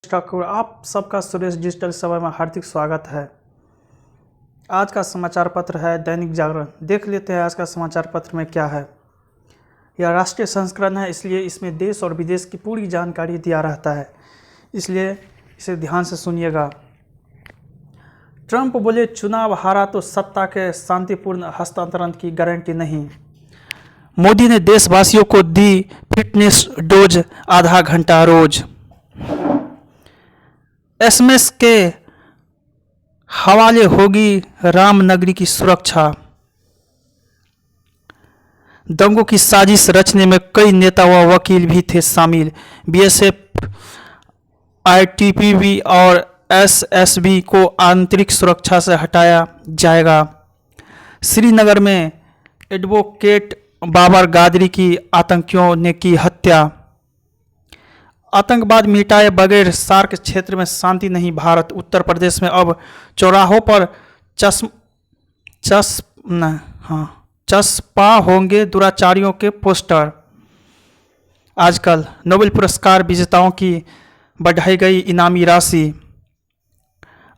ठाकुर, आप सबका सुरेश डिजिटल समय में हार्दिक स्वागत है। आज का समाचार पत्र है दैनिक जागरण। देख लेते हैं आज का समाचार पत्र में क्या है। यह राष्ट्रीय संस्करण है, इसलिए इसमें देश और विदेश की पूरी जानकारी दिया रहता है, इसलिए इसे ध्यान से सुनिएगा। ट्रंप बोले, चुनाव हारा तो सत्ता के शांतिपूर्ण हस्तांतरण की गारंटी नहीं। मोदी ने देशवासियों को दी फिटनेस डोज आधा घंटा रोज। एसएमएस के हवाले होगी रामनगरी की सुरक्षा। दंगों की साजिश रचने में कई नेता व वकील भी थे शामिल। बीएसएफ, आईटीबीपी और एसएसबी को आंतरिक सुरक्षा से हटाया जाएगा। श्रीनगर में एडवोकेट बाबर गादरी की आतंकियों ने की हत्या। आतंकवाद मिटाए बगैर सार्क क्षेत्र में शांति नहीं भारत। उत्तर प्रदेश में अब चौराहों पर चस्पा होंगे दुराचारियों के पोस्टर। आजकल नोबेल पुरस्कार विजेताओं की बढ़ाई गई इनामी राशि।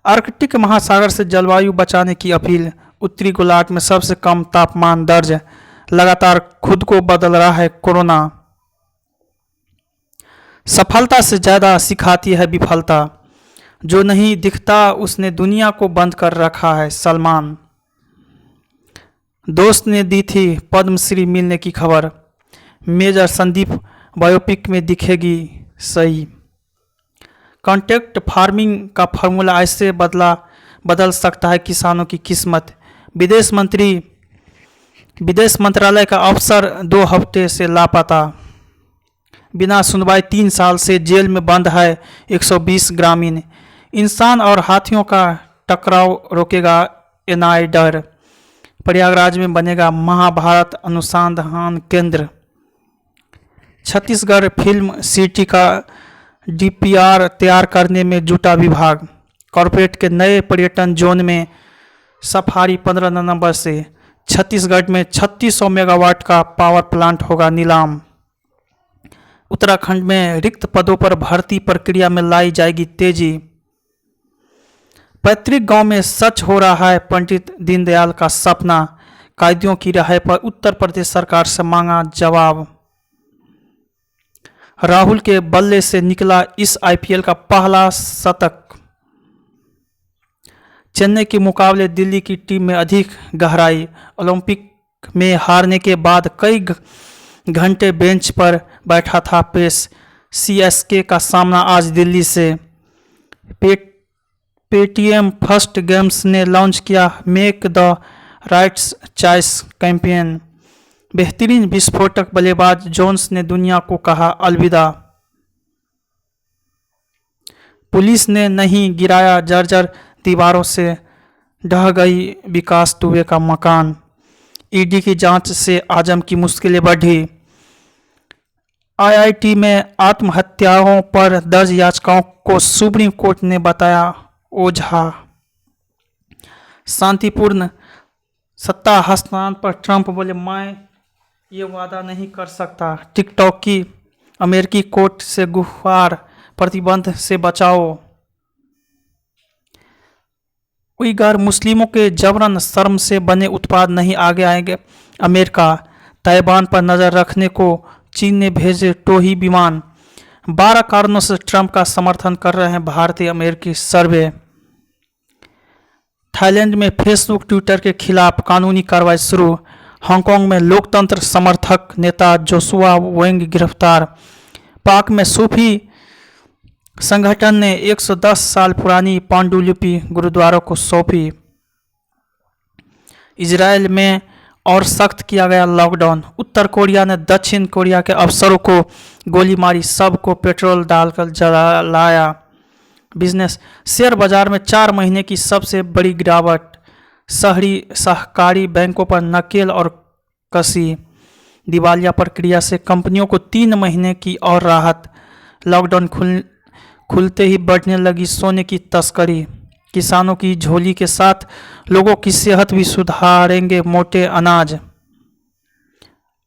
आर्कटिक महासागर से जलवायु बचाने की अपील। उत्तरी गोलार्ध में सबसे कम तापमान दर्ज। लगातार खुद को बदल रहा है कोरोना। सफलता से ज़्यादा सिखाती है विफलता। जो नहीं दिखता उसने दुनिया को बंद कर रखा है। सलमान। दोस्त ने दी थी पद्मश्री मिलने की खबर। मेजर संदीप बायोपिक में दिखेगी सही। कॉन्ट्रैक्ट फार्मिंग का फार्मूला ऐसे बदल सकता है किसानों की किस्मत। विदेश मंत्रालय का अफसर 2 हफ्ते से लापता। बिना सुनवाई 3 साल से जेल में बंद है 120 ग्रामीण। इंसान और हाथियों का टकराव रोकेगा एनआई डर। प्रयागराज में बनेगा महाभारत अनुसंधान केंद्र। छत्तीसगढ़ फिल्म सिटी का डीपीआर तैयार करने में जुटा विभाग। कॉरपोरेट के नए पर्यटन जोन में सफारी 15 नवंबर से। छत्तीसगढ़ में 3600 मेगावाट का पावर प्लांट होगा नीलाम। उत्तराखंड में रिक्त पदों पर भर्ती प्रक्रिया में लाई जाएगी तेजी। पैतृक गांव में सच हो रहा है पंडित दीनदयाल का सपना। कैदियों की रिहाई पर उत्तर प्रदेश सरकार से मांगा जवाब। राहुल के बल्ले से निकला इस आईपीएल का पहला शतक। चेन्नई के मुकाबले दिल्ली की टीम में अधिक गहराई। ओलंपिक में हारने के बाद कई घंटे बेंच पर बैठा था पेस। सीएसके का सामना आज दिल्ली से। पेटीएम फर्स्ट गेम्स ने लॉन्च किया make the rights choice campaign. बेहतरीन विस्फोटक बल्लेबाज जोन्स ने दुनिया को कहा अलविदा। पुलिस ने नहीं गिराया जर्जर दीवारों से ढह गई विकास दुबे का मकान। ईडी की जांच से आजम की मुश्किलें बढ़ी। आईआईटी में आत्महत्याओं पर दर्ज याचिकाओं को सुप्रीम कोर्ट ने बताया ओझा। शांतिपूर्ण सत्ता हस्तांतरण पर ट्रंप बोले, मैं ये वादा नहीं कर सकता। टिकटॉक की अमेरिकी कोर्ट से गुहार, प्रतिबंध से बचाओ। उइगर मुस्लिमों के जबरन शर्म से बने उत्पाद नहीं आगे आएंगे। अमेरिका। ताइवान पर नज़र रखने को चीन ने भेजे टोही विमान। 12 कारणों से ट्रंप का समर्थन कर रहे हैं भारतीय अमेरिकी सर्वे। थाईलैंड में फेसबुक ट्विटर के खिलाफ कानूनी कार्रवाई शुरू। हांगकांग में लोकतंत्र समर्थक नेता जोशुआ वेंग गिरफ्तार। पाक में सूफी संगठन ने 110 साल पुरानी पांडुलिपि गुरुद्वारों को सौंपी। इजरायल में और सख्त किया गया लॉकडाउन। उत्तर कोरिया ने दक्षिण कोरिया के अफसरों को गोली मारी, सबको पेट्रोल डालकर जलाया। बिजनेस। शेयर बाजार में 4 महीने की सबसे बड़ी गिरावट। शहरी सहकारी बैंकों पर नकेल और कसी। दिवालिया प्रक्रिया से कंपनियों को 3 महीने की और राहत। लॉकडाउन खुलते ही बढ़ने लगी सोने की तस्करी। किसानों की झोली के साथ लोगों की सेहत भी सुधारेंगे मोटे अनाज।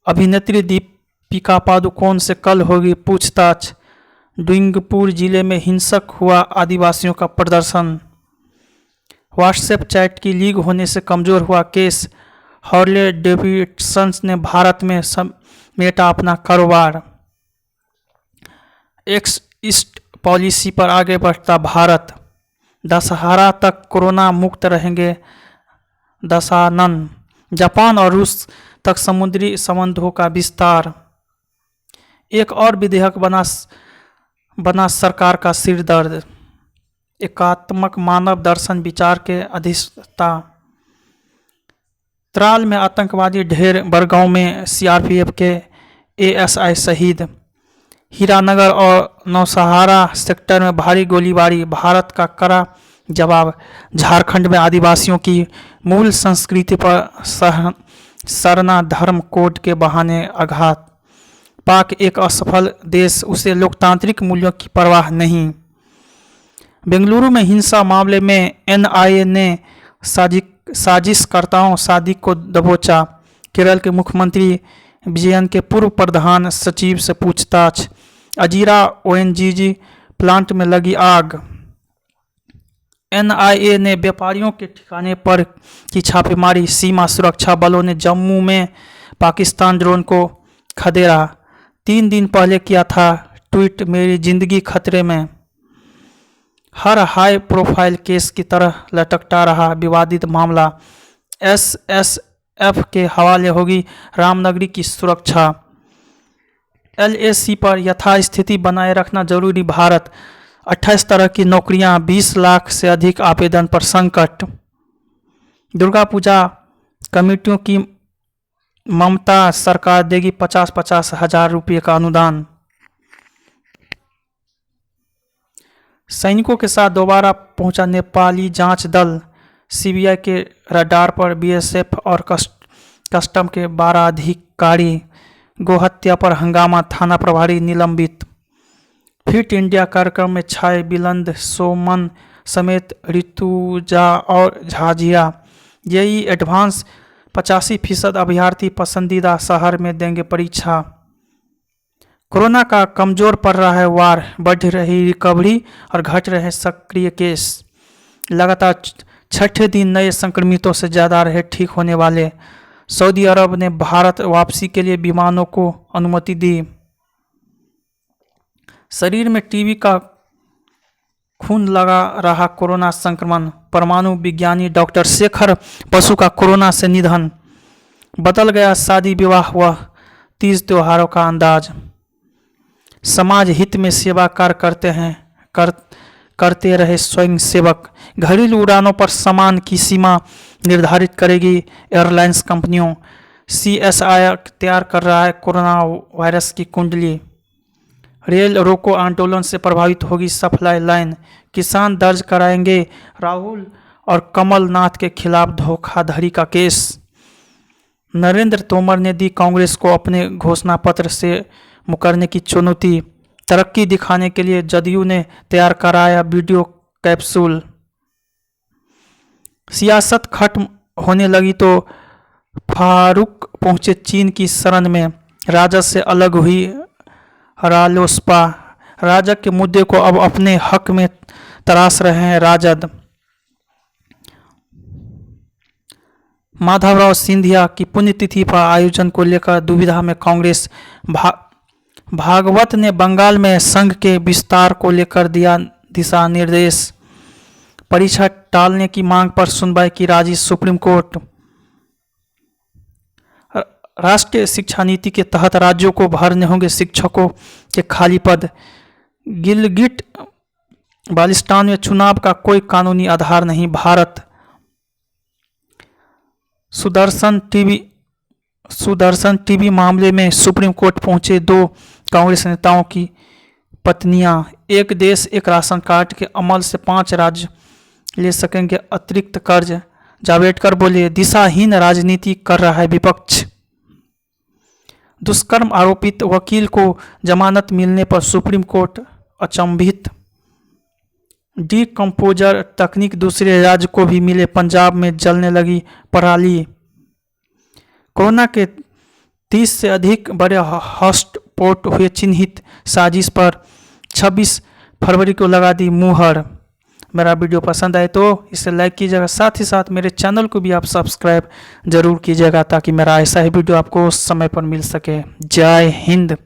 अभिनेत्री दीपिका पादुकोण से कल होगी पूछताछ। डूंगरपुर जिले में हिंसक हुआ आदिवासियों का प्रदर्शन। व्हाट्सएप चैट की लीक होने से कमजोर हुआ केस। हार्ले डेविडसन ने भारत में समेटा अपना कारोबार। एक्स ईस्ट पॉलिसी पर आगे बढ़ता भारत। दशहरा तक कोरोना मुक्त रहेंगे दशानन। जापान और रूस तक समुद्री संबंधों का विस्तार। एक और विधेयक बना सरकार का सिर दर्द। एकात्मक मानव दर्शन विचार के अधिष्ठता। त्राल में आतंकवादी ढेर। बड़गांव में सीआरपीएफ के एएसआई शहीद। हीरानगर और नौशहरा सेक्टर में भारी गोलीबारी। भारत का कड़ा जवाब। झारखंड में आदिवासियों की मूल संस्कृति पर सरना धर्म कोड के बहाने आघात। पाक एक असफल देश, उसे लोकतांत्रिक मूल्यों की परवाह नहीं। बेंगलुरु में हिंसा मामले में एनआईए ने साजिशकर्ताओं सादिक को दबोचा। केरल के मुख्यमंत्री विजयन के पूर्व प्रधान सचिव से पूछताछ। अजीरा ओएनजीसी प्लांट में लगी आग। एनआईए ने व्यापारियों के ठिकाने पर की छापेमारी। सीमा सुरक्षा बलों ने जम्मू में पाकिस्तान ड्रोन को खदेड़ा। 3 दिन पहले किया था ट्वीट, मेरी जिंदगी खतरे में। हर हाई प्रोफाइल केस की तरह लटकता रहा विवादित मामला। एसएसएफ के हवाले होगी रामनगरी की सुरक्षा। एलएसी पर यथास्थिति बनाए रखना जरूरी। भारत 28 तरह की नौकरियां, 20 लाख से अधिक आवेदन पर संकट। दुर्गा पूजा कमेटियों की ममता सरकार देगी 50-50 हजार रुपये का अनुदान। सैनिकों के साथ दोबारा पहुंचा नेपाली जांच दल। सीबीआई के रडार पर बीएसएफ और कस्टम के 12 अधिकारी। गोहत्या पर हंगामा, थाना प्रभारी निलंबित। फिट इंडिया कार्यक्रम में छाए बिलंद सोमन समेत ऋतुजा और झाझिया। जेई एडवांस 85% अभ्यर्थी पसंदीदा शहर में देंगे परीक्षा। कोरोना का कमजोर पड़ रहा है वार, बढ़ रही रिकवरी और घट रहे सक्रिय केस। लगातार छठे दिन नए संक्रमितों से ज़्यादा रहे ठीक होने वाले। सऊदी अरब ने भारत वापसी के लिए विमानों को अनुमति दी। शरीर में टीबी का खून लगा रहा कोरोना संक्रमण। परमाणु विज्ञानी डॉक्टर शेखर बसु का कोरोना से निधन। बदल गया शादी विवाह व तीज त्योहारों का अंदाज। समाज हित में सेवा कार्य करते रहे स्वयं सेवक। घरेलू उड़ानों पर सामान की सीमा निर्धारित करेगी एयरलाइंस कंपनियों। सीएसआई तैयार कर रहा है कोरोना वायरस की कुंडली। रेल रोको आंदोलन से प्रभावित होगी सप्लाई लाइन। किसान दर्ज कराएंगे राहुल और कमलनाथ के खिलाफ धोखाधड़ी का केस। नरेंद्र तोमर ने दी कांग्रेस को अपने घोषणा पत्र से मुकरने की चुनौती। तरक्की दिखाने के लिए जदयू ने तैयार कराया वीडियो कैप्सूल। सियासत खत्म होने लगी तो फारूक पहुंचे चीन की शरण में। राजद से अलग हुई रालोसपा। राजग के मुद्दे को अब अपने हक में तराश रहे हैं राजद। माधवराव सिंधिया की पुण्यतिथि पर आयोजन को लेकर दुविधा में कांग्रेस। भागवत ने बंगाल में संघ के विस्तार को लेकर दिया दिशा निर्देश। परीक्षा टालने की मांग पर सुनवाई की राजी सुप्रीम कोर्ट। राष्ट्रीय शिक्षा नीति के तहत राज्यों को भरने होंगे शिक्षकों के खाली पद। गिलगिट बाल्टिस्तान में चुनाव का कोई कानूनी आधार नहीं। भारत। सुदर्शन टीवी मामले में सुप्रीम कोर्ट पहुंचे 2 कांग्रेस नेताओं की पत्नियां। एक देश एक राशन कार्ड के अमल से 5 राज्य ले सकेंगे अतिरिक्त कर्ज। जावड़ेकर बोले, दिशाहीन राजनीति कर रहा है विपक्ष। दुष्कर्म आरोपित वकील को जमानत मिलने पर सुप्रीम कोर्ट अचंभित। डीकंपोजर तकनीक दूसरे राज्य को भी मिले। पंजाब में जलने लगी पराली। कोरोना के 30 से अधिक बड़े हॉटस्पॉट हुए चिन्हित। साजिश पर 26 फरवरी को लगा दी मुहर। मेरा वीडियो पसंद आए तो इसे लाइक कीजिएगा, साथ ही साथ मेरे चैनल को भी आप सब्सक्राइब जरूर कीजिएगा ताकि मेरा ऐसा ही वीडियो आपको समय पर मिल सके। जय हिंद।